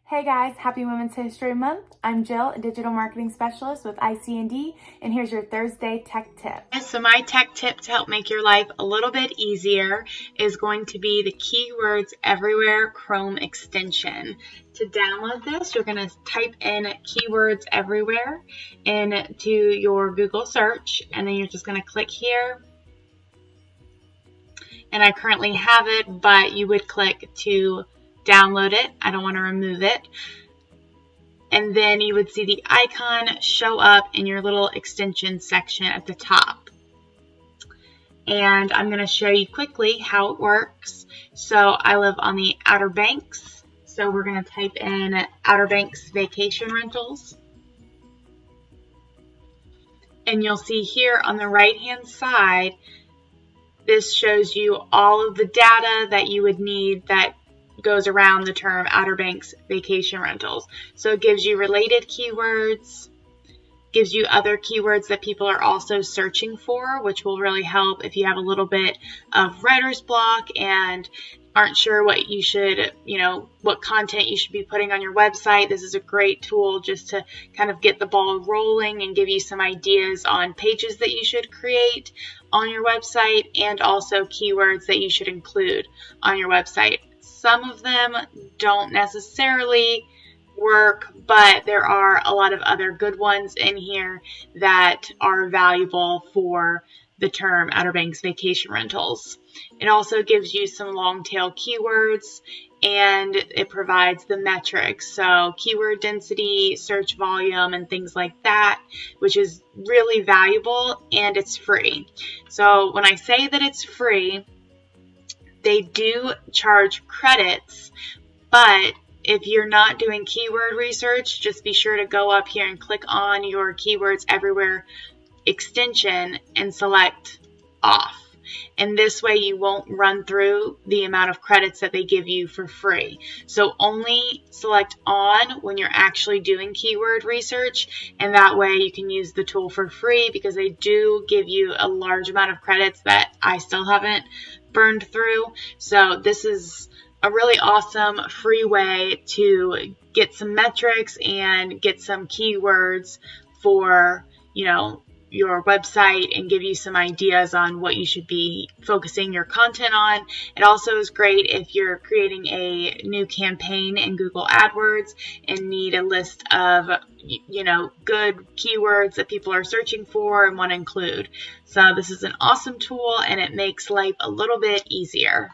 Hey guys, happy Women's History Month. I'm Jill, a digital marketing specialist with ICND, and here's your Thursday tech tip. So my tech tip to help make your life a little bit easier is going to be the Keywords Everywhere Chrome extension. To download this, you're going to type in Keywords Everywhere into your Google search, and then you're just going to click here. And I currently have it, but you would click to download it. I don't want to remove it. And then you would see the icon show up in your little extension section at the top. And I'm going to show you quickly how it works. So I live on the Outer Banks. So we're going to type in Outer Banks Vacation Rentals. And you'll see here on the right hand side, this shows you all of the data that you would need that goes around the term Outer Banks Vacation Rentals. So it gives you related keywords, gives you other keywords that people are also searching for, which will really help if you have a little bit of writer's block and aren't sure what you should, what content you should be putting on your website. This is a great tool just to kind of get the ball rolling and give you some ideas on pages that you should create on your website and also keywords that you should include on your website. Some of them don't necessarily work, but there are a lot of other good ones in here that are valuable for the term Outer Banks Vacation Rentals. It also gives you some long tail keywords, and it provides the metrics, so keyword density, search volume, and things like that, which is really valuable, and it's free. So when I say that it's free, they do charge credits, but if you're not doing keyword research, just be sure to go up here and click on your Keywords Everywhere extension and select off. And this way you won't run through the amount of credits that they give you for free. So only select on when you're actually doing keyword research, and that way you can use the tool for free because they do give you a large amount of credits that I still haven't burned through. So this is a really awesome free way to get some metrics and get some keywords for, your website and give you some ideas on what you should be focusing your content on. It also is great if you're creating a new campaign in Google AdWords and need a list of, good keywords that people are searching for and want to include. So this is an awesome tool and it makes life a little bit easier.